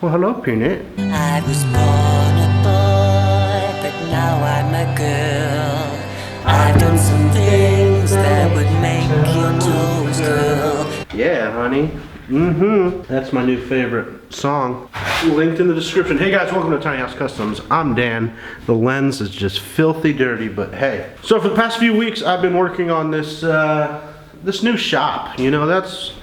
Well, hello, Peanut. I was born a boy, but now I'm a girl. I've done some things that would make your toes curl. Yeah, honey. That's my new favorite song. Linked in the description. Hey guys, welcome to Tiny House Customs. I'm Dan. The lens is just filthy dirty, but hey. So for the past few weeks, I've been working on this this new shop. You know, that's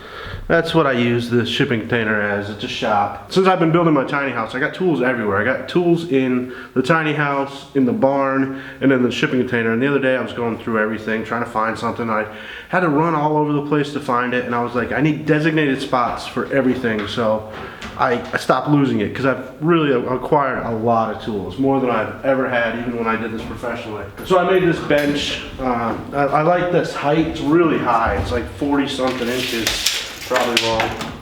what I use the shipping container as. It's a shop. Since I've been building my tiny house, I got tools everywhere. I got tools in the tiny house, in the barn, and in the shipping container. And the other day I was going through everything, trying to find something. I had to run all over the place to find it, and I was like, I need designated spots for everything. So I stopped losing it because I've really acquired a lot of tools, more than I've ever had, even when I did this professionally. So I made this bench. I like this height. It's really high. It's like 40 something inches. Probably wrong.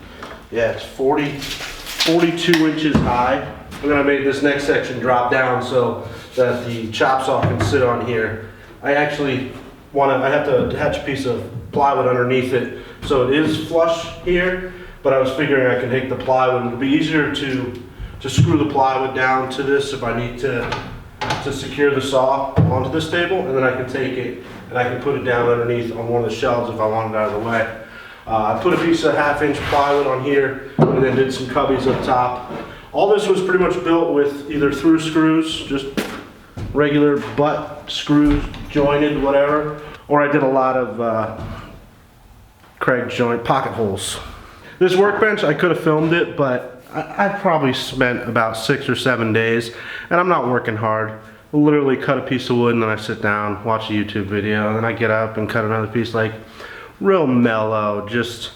Yeah, it's 42 inches high. And then I made this next section drop down so that the chop saw can sit on here. I actually I have to attach a piece of plywood underneath it so it is flush here, but I was figuring I could take the plywood. It'll be easier to screw the plywood down to this if I need to secure the saw onto this table, and then I can take it and I can put it down underneath on one of the shelves if I want it out of the way. I put a piece of 1/2 inch plywood on here and then did some cubbies up top. All this was pretty much built with either through screws, just regular butt screws, jointed, whatever, or I did a lot of Craig joint pocket holes. This workbench, I could have filmed it, but I probably spent about 6 or 7 days, and I'm not working hard. I literally cut a piece of wood and then I sit down, watch a YouTube video, and then I get up and cut another piece, like real mellow, just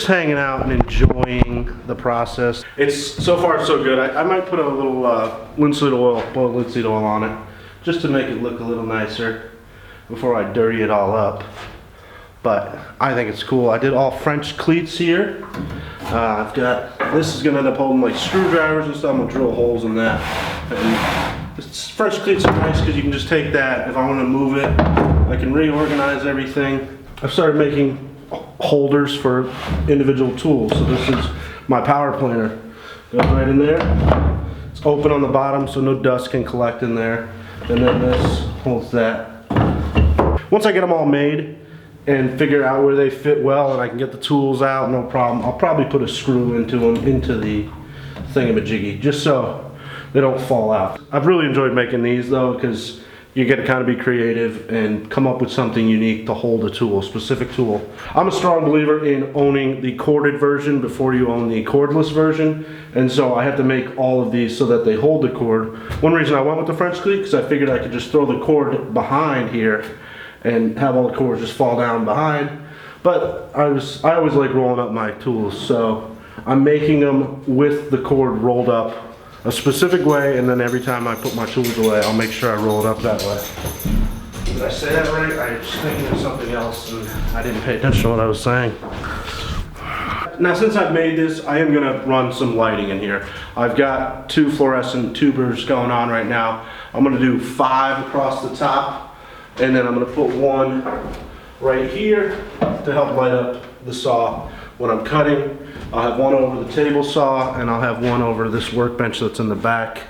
hanging out and enjoying the process. It's so far so good. I might put a little linseed oil on it, just to make it look a little nicer before I dirty it all up. But I think it's cool. I did all French cleats here. I've got, this is gonna end up holding like screwdrivers and stuff. I'm gonna drill holes in that. And French cleats are nice because you can just take that. If I want to move it, I can reorganize everything. I've started making holders for individual tools. So this is my power planer. Goes right in there. It's open on the bottom so no dust can collect in there. And then this holds that. Once I get them all made and figure out where they fit well and I can get the tools out, no problem. I'll probably put a screw into them, into the thingamajiggy, just so they don't fall out. I've really enjoyed making these though, because you get to kind of be creative and come up with something unique to hold a tool, specific tool. I'm a strong believer in owning the corded version before you own the cordless version, and so I have to make all of these so that they hold the cord. One reason I went with the French cleat, because I figured I could just throw the cord behind here and have all the cords just fall down behind. But I always like rolling up my tools, so I'm making them with the cord rolled up a specific way, and then every time I put my tools away, I'll make sure I roll it up that way. Did I say that right? I was thinking of something else and I didn't pay attention to what I was saying. Now since I've made this, I am gonna run some lighting in here. I've got 2 fluorescent tubers going on right now. I'm gonna do 5 across the top, and then I'm gonna put 1 right here to help light up the saw when I'm cutting. I'll have 1 over the table saw, and I'll have 1 over this workbench that's in the back,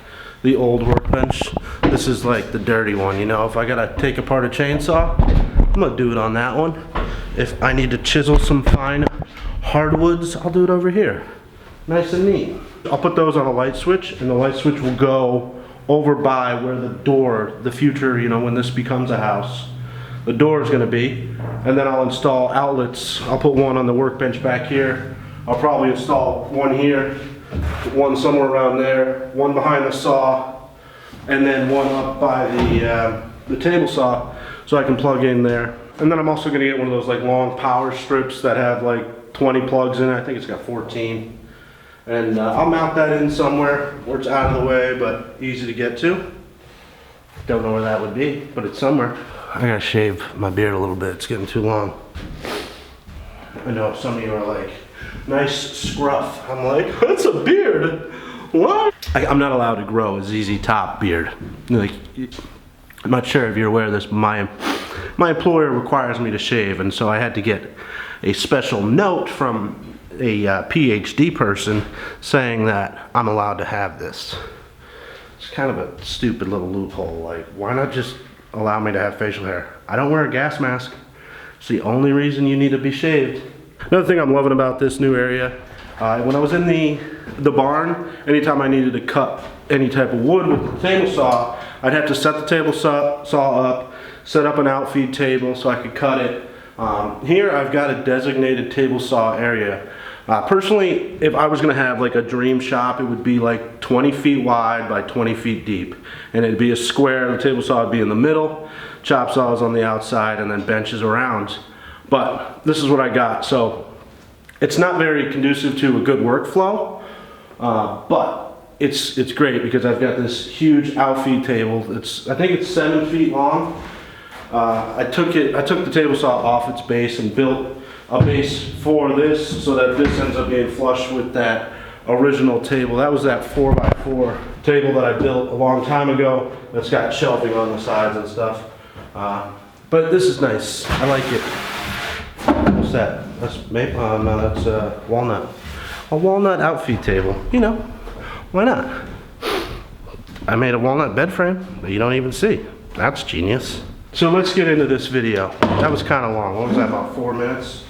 the old workbench. This is like the dirty one, you know. If I gotta take apart a chainsaw, I'm gonna do it on that one. If I need to chisel some fine hardwoods, I'll do it over here. Nice and neat. I'll put those on a light switch, and the light switch will go over by where the door, the future, you know, when this becomes a house, the door is gonna be. And then I'll install outlets. I'll put 1 on the workbench back here. I'll probably install 1 here, 1 somewhere around there, 1 behind the saw, and then 1 up by the table saw so I can plug in there. And then I'm also gonna get one of those like long power strips that have like 20 plugs in it. I think it's got 14. And I'll mount that in somewhere where it's out of the way but easy to get to. Don't know where that would be, but it's somewhere. I gotta shave my beard a little bit, it's getting too long. I know some of you are like, nice scruff. I'm like, that's a beard. What? I'm not allowed to grow a ZZ Top beard. Like, I'm not sure if you're aware of this, but my employer requires me to shave, and so I had to get a special note from a PhD person saying that I'm allowed to have this. It's kind of a stupid little loophole. Like, why not just allow me to have facial hair? I don't wear a gas mask. It's the only reason you need to be shaved. Another thing I'm loving about this new area, when I was in the barn, anytime I needed to cut any type of wood with the table saw, I'd have to set the table saw up, set up an outfeed table so I could cut it. Here I've got a designated table saw area. Personally, if I was gonna have like a dream shop, it would be like 20 feet wide by 20 feet deep. And it'd be a square, the table saw would be in the middle, chop saws on the outside, and then benches around. But this is what I got. So it's not very conducive to a good workflow, but it's great because I've got this huge outfeed table. I think it's 7 feet long. I took the table saw off its base and built a base for this so that this ends up being flush with that original table. That was that 4x4 table that I built a long time ago. That's got shelving on the sides and stuff. But this is nice. I like it. What's that? That's maple. No, that's walnut. A walnut outfeed table. You know, why not? I made a walnut bed frame that you don't even see. That's genius. So let's get into this video. That was kind of long. What was that, about 4 minutes?